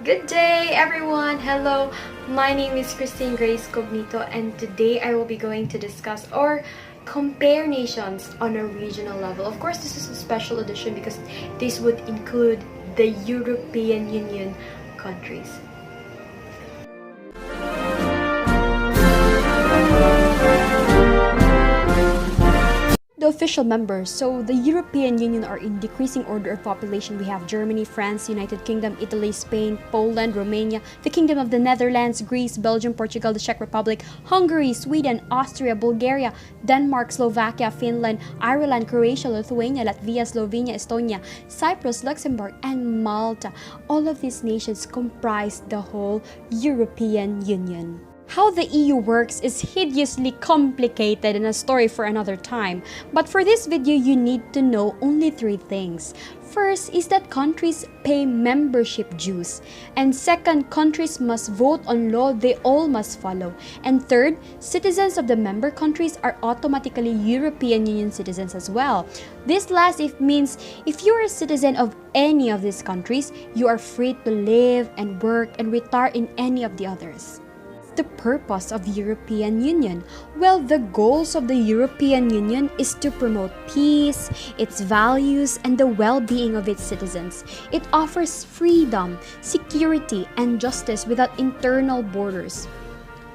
Good day, everyone! Hello, my name is Christine Grace Cognito, and today I will be going to discuss or compare nations on a regional level. Of course, this is a special edition because this would include the European Union countries. The official members, so the European Union, are in decreasing order of population. We have Germany, France, United Kingdom, Italy, Spain, Poland, Romania, the Kingdom of the Netherlands, Greece, Belgium, Portugal, the Czech Republic, Hungary, Sweden, Austria, Bulgaria, Denmark, Slovakia, Finland, Ireland, Croatia, Lithuania, Latvia, Slovenia, Estonia, Cyprus, Luxembourg, and Malta. All of these nations comprise the whole European Union. How the EU works is hideously complicated and a story for another time. But for this video, you need to know only 3 things. First is that countries pay membership dues. And second, countries must vote on law they all must follow. And third, citizens of the member countries are automatically European Union citizens as well. This last means if you are a citizen of any of these countries, you are free to live and work and retire in any of the others. The purpose of the European Union? Well, the goals of the European Union is to promote peace, its values, and the well-being of its citizens. It offers freedom, security, and justice without internal borders.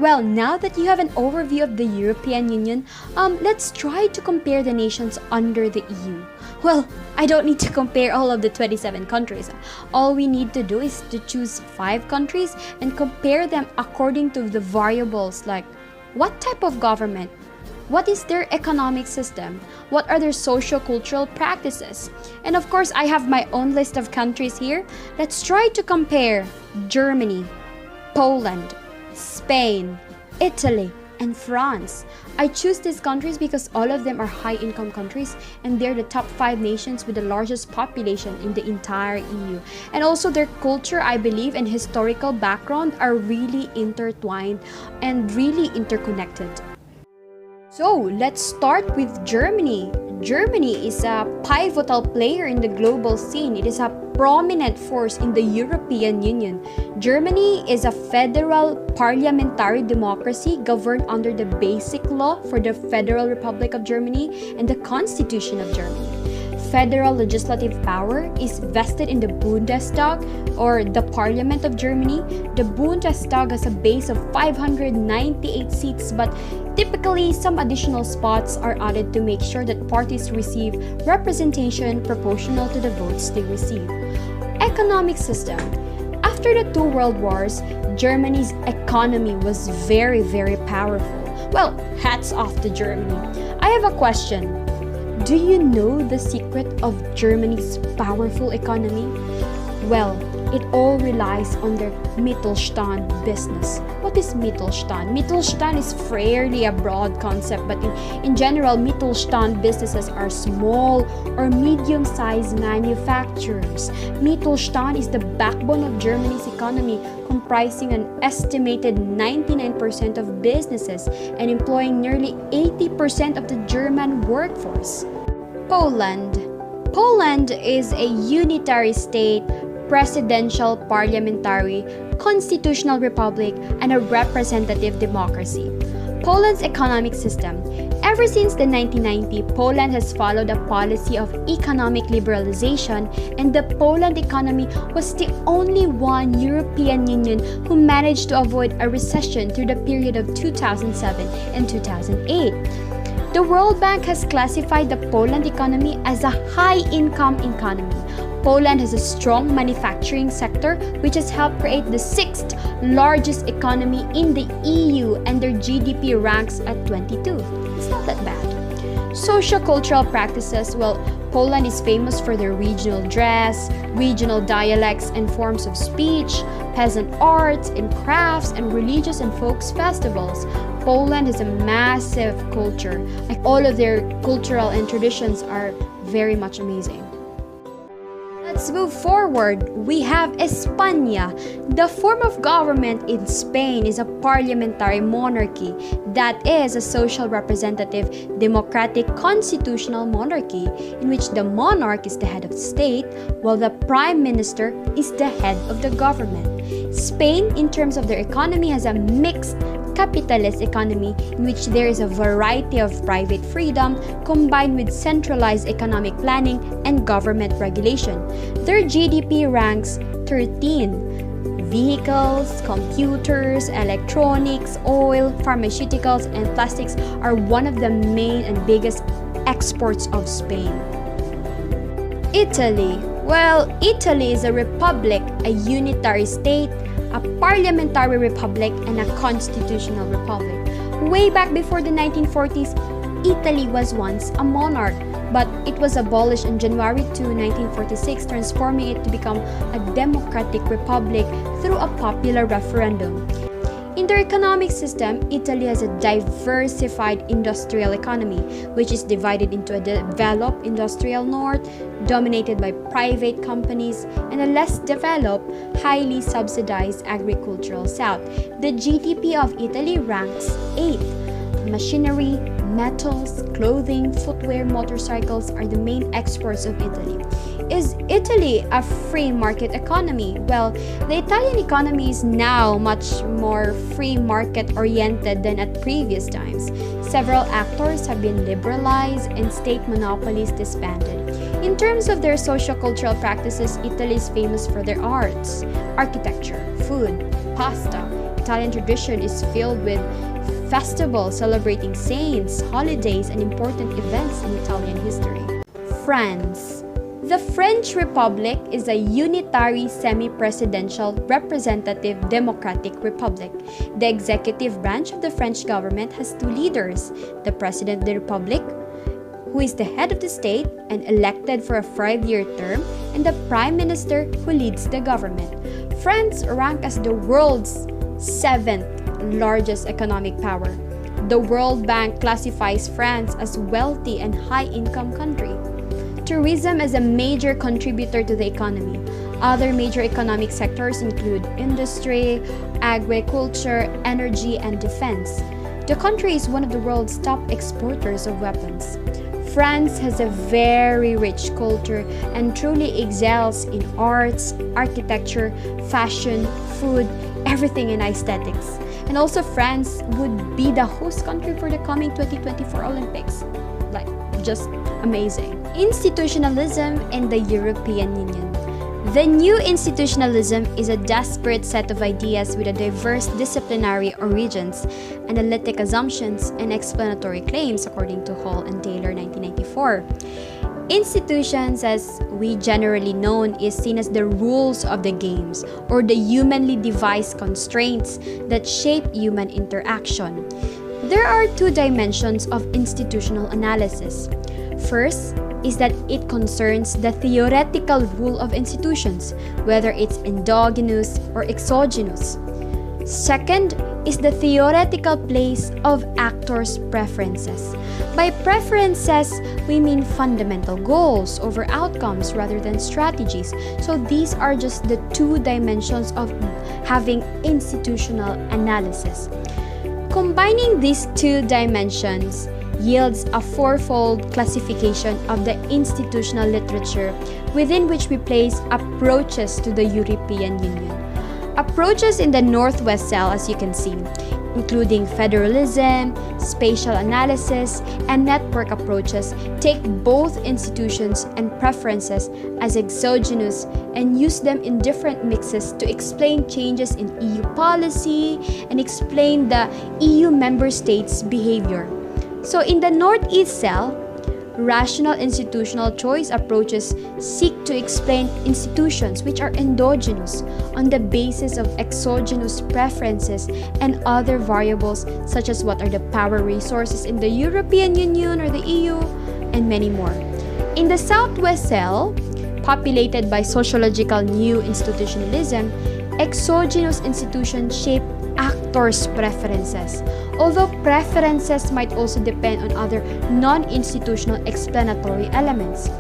Well, now that you have an overview of the European Union, let's try to compare the nations under the EU. Well, I don't need to compare all of the 27 countries. All we need to do is to choose 5 countries and compare them according to the variables like what type of government, what is their economic system, what are their socio-cultural practices. And of course, I have my own list of countries here. Let's try to compare Germany, Poland, Spain, Italy, and France. I choose these countries because all of them are high-income countries and they're the top 5 nations with the largest population in the entire EU. And also their culture, I believe, and historical background are really intertwined and really interconnected. So let's start with Germany. Germany is a pivotal player in the global scene. It is a prominent force in the European Union. Germany is a federal parliamentary democracy governed under the Basic Law for the Federal Republic of Germany and the Constitution of Germany. Federal legislative power is vested in the Bundestag, or the Parliament of Germany. The Bundestag has a base of 598 seats, but typically some additional spots are added to make sure that parties receive representation proportional to the votes they receive. Economic system. After the 2 world wars, Germany's economy was very, very powerful. Well, hats off to Germany. I have a question. Do you know the secret of Germany's powerful economy? Well, it all relies on their Mittelstand business. What is Mittelstand? Mittelstand is fairly a broad concept, but in general, Mittelstand businesses are small or medium-sized manufacturers. Mittelstand is the backbone of Germany's economy, comprising an estimated 99% of businesses and employing nearly 80% of the German workforce. Poland. Poland is a unitary state, presidential, parliamentary, constitutional republic, and a representative democracy. Poland's economic system. Ever since the 1990s, Poland has followed a policy of economic liberalization, and the Poland economy was the only one European Union who managed to avoid a recession through the period of 2007 and 2008. The World Bank has classified the Poland economy as a high-income economy. Poland has a strong manufacturing sector which has helped create the 6th largest economy in the EU, and their GDP ranks at 22. It's not that bad. Socio-cultural practices. Well, Poland is famous for their regional dress, regional dialects and forms of speech, peasant arts and crafts, and religious and folk festivals. Poland has a massive culture. Like, all of their cultural and traditions are very much amazing. let's move forward. We have España. The form of government in Spain is a parliamentary monarchy, that is, a social representative democratic constitutional monarchy in which the monarch is the head of the state while the prime minister is the head of the government. Spain, in terms of their economy, has a mixed capitalist economy in which there is a variety of private freedom combined with centralized economic planning and government regulation. Their GDP ranks 13. Vehicles, computers, electronics, oil, pharmaceuticals, and plastics are one of the main and biggest exports of Spain. Italy. Well, Italy is a republic, a unitary state, a parliamentary republic, and a constitutional republic. Way back before the 1940s, Italy was once a monarch, but it was abolished on January 2, 1946, transforming it to become a democratic republic through a popular referendum. In their economic system, Italy has a diversified industrial economy, which is divided into a developed industrial north, dominated by private companies, and a less developed, highly subsidized agricultural south. The GDP of Italy ranks 8th. Machinery, metals, clothing, footwear, motorcycles are the main exports of Italy. Is Italy a free market economy? Well, the Italian economy is now much more free market oriented than at previous times. Several actors have been liberalized and state monopolies disbanded. In terms of their socio-cultural practices, Italy is famous for their arts, architecture, food, pasta. Italian tradition is filled with festivals celebrating saints, holidays, and important events in Italian history. France. The French Republic is a unitary semi-presidential representative democratic republic. The executive branch of the French government has two leaders, the President of the Republic, who is the head of the state and elected for a 5-year term, and the Prime Minister, who leads the government. France ranks as the world's 7th largest economic power. The World Bank classifies France as wealthy and high-income country. Tourism is a major contributor to the economy. Other major economic sectors include industry, agriculture, energy, and defense. The country is one of the world's top exporters of weapons. France has a very rich culture and truly excels in arts, architecture, fashion, food, everything in aesthetics. And also France would be the host country for the coming 2024 Olympics. Like, just amazing. Institutionalism in the European Union. The new institutionalism is a disparate set of ideas with a diverse disciplinary origins, analytic assumptions, and explanatory claims, according to Hall and Taylor 1994. Institutions, as we generally known, is seen as the rules of the games or the humanly devised constraints that shape human interaction. There are two dimensions of institutional analysis. First is that it concerns the theoretical rule of institutions, whether it's endogenous or exogenous. Second is the theoretical place of actors' preferences. By preferences, we mean fundamental goals over outcomes rather than strategies. So these are just the two dimensions of having institutional analysis. Combining these two dimensions yields a fourfold classification of the institutional literature within which we place approaches to the European Union. Approaches in the Northwest cell, as you can see, including federalism, spatial analysis, and network approaches, take both institutions and preferences as exogenous and use them in different mixes to explain changes in EU policy and explain the EU member states' behavior. So in the Northeast cell, rational institutional choice approaches seek to explain institutions which are endogenous on the basis of exogenous preferences and other variables such as what are the power resources in the European Union or the EU, and many more. In the Southwest cell, populated by sociological new institutionalism, exogenous institutions shape actors' preferences, although preferences might also depend on other non-institutional explanatory elements.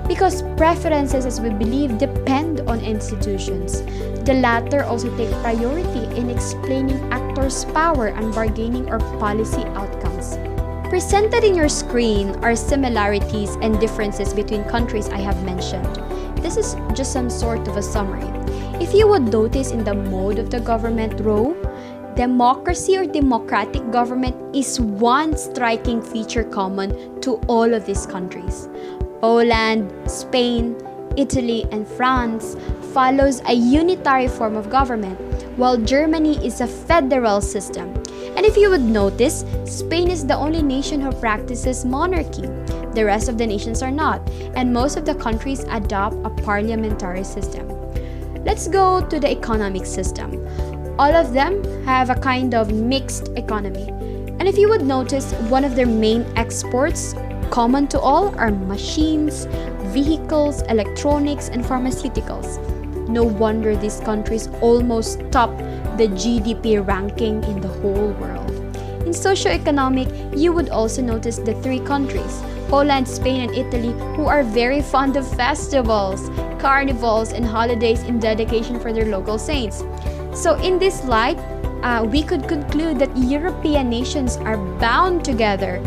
because preferences, as we believe, depend on institutions. The latter also take priority in explaining actors' power and bargaining or policy outcomes. Presented in your screen are similarities and differences between countries I have mentioned. This is just some sort of a summary. If you would notice in the mode of the government row, democracy or democratic government is one striking feature common to all of these countries. Poland, Spain, Italy, and France follows a unitary form of government, while Germany is a federal system. And if you would notice, Spain is the only nation who practices monarchy. The rest of the nations are not, and most of the countries adopt a parliamentary system. Let's go to the economic system. All of them have a kind of mixed economy. And if you would notice, one of their main exports, common to all, are machines, vehicles, electronics, and pharmaceuticals. No wonder these countries almost top the GDP ranking in the whole world. In socio-economic, you would also notice the three countries, Poland, Spain, and Italy, who are very fond of festivals, carnivals, and holidays in dedication for their local saints. So in this light, we could conclude that European nations are bound together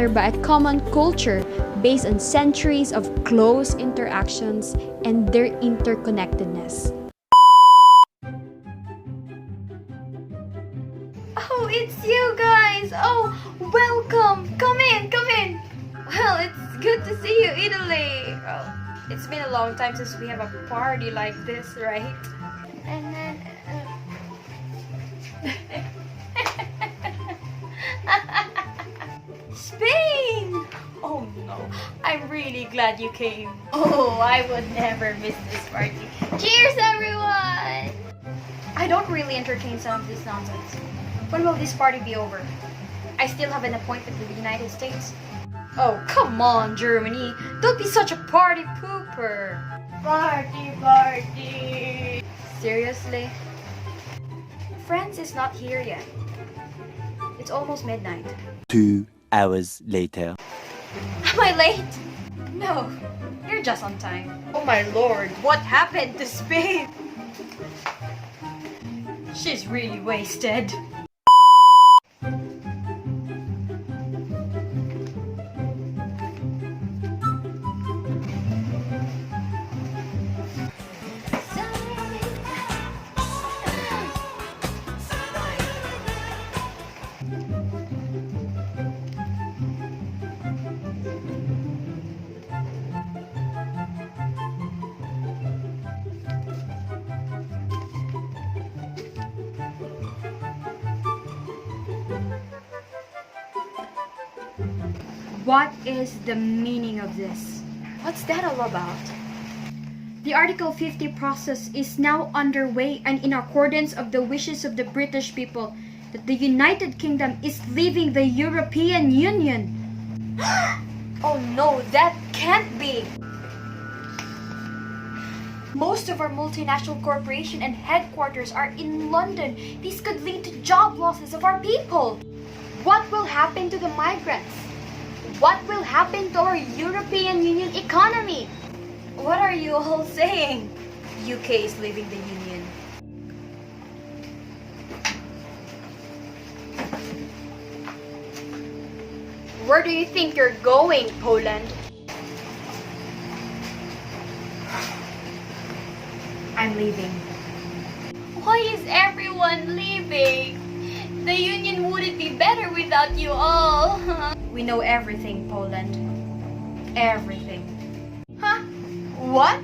by a common culture based on centuries of close interactions and their interconnectedness. Oh, it's you guys! Oh, welcome! Come in, come in! Well, it's good to see you, Italy! Oh, it's been a long time since we have a party like this, right? And then... Spain! Oh no, I'm really glad you came. Oh, I would never miss this party. Cheers, everyone! I don't really entertain some of this nonsense. When will this party be over? I still have an appointment with the United States. Oh, come on, Germany. Don't be such a party pooper. Party, party. Seriously? France is not here yet. It's almost midnight. 2 hours later. Am I late? No, you're just on time. Oh my lord, what happened to Spain? She's really wasted. What is the meaning of this? What's that all about? The Article 50 process is now underway and in accordance of the wishes of the British people that the United Kingdom is leaving the European Union. Oh no, that can't be! Most of our multinational corporation and headquarters are in London. This could lead to job losses of our people. What will happen to the migrants? What will happen to our European Union economy? What are you all saying? UK is leaving the Union. Where do you think you're going, Poland? I'm leaving. Why is everyone leaving? The Union wouldn't be better without you all. We know everything, Poland. Everything. Huh? What?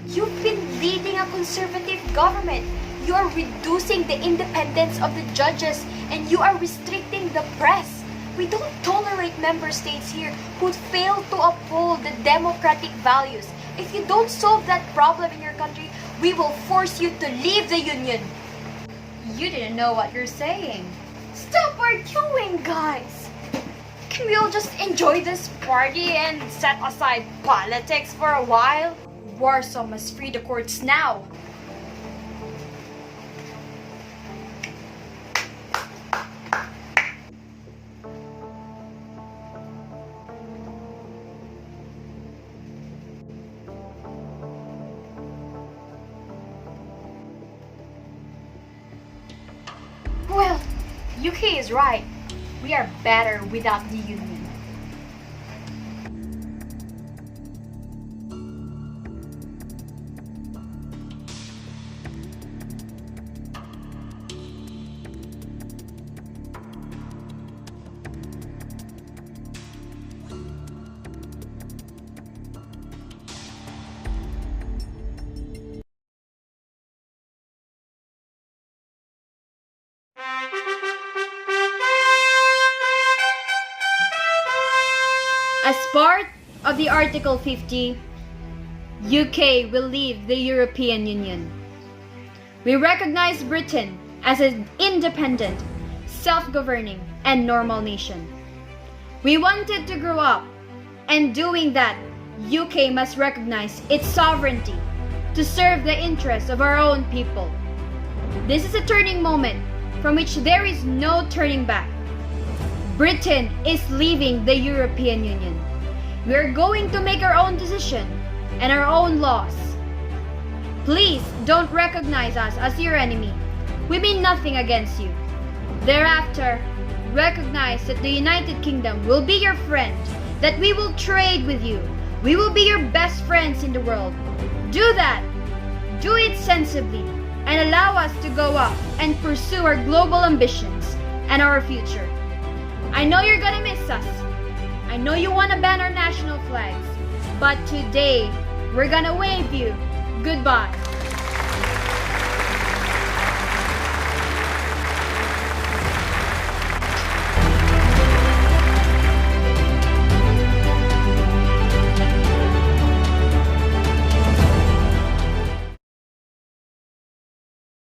You've been leading a conservative government. You are reducing the independence of the judges and you are restricting the press. We don't tolerate member states here who fail to uphold the democratic values. If you don't solve that problem in your country, we will force you to leave the Union. You didn't know what you're saying. Stop arguing, guys! Can we all just enjoy this party and set aside politics for a while? Warsaw must free the courts now. UK is right. We are better without the Union. As part of the Article 50, UK will leave the European Union. We recognize Britain as an independent, self-governing, and normal nation. We wanted to grow up, and doing that, UK must recognize its sovereignty to serve the interests of our own people. This is a turning moment from which there is no turning back. Britain is leaving the European Union. We are going to make our own decision and our own laws. Please don't recognize us as your enemy. We mean nothing against you. Thereafter, recognize that the United Kingdom will be your friend, that we will trade with you. We will be your best friends in the world. Do that. Do it sensibly and allow us to go up and pursue our global ambitions and our future. I know you're gonna miss us. I know you wanna ban our national flags, but today we're gonna wave you goodbye.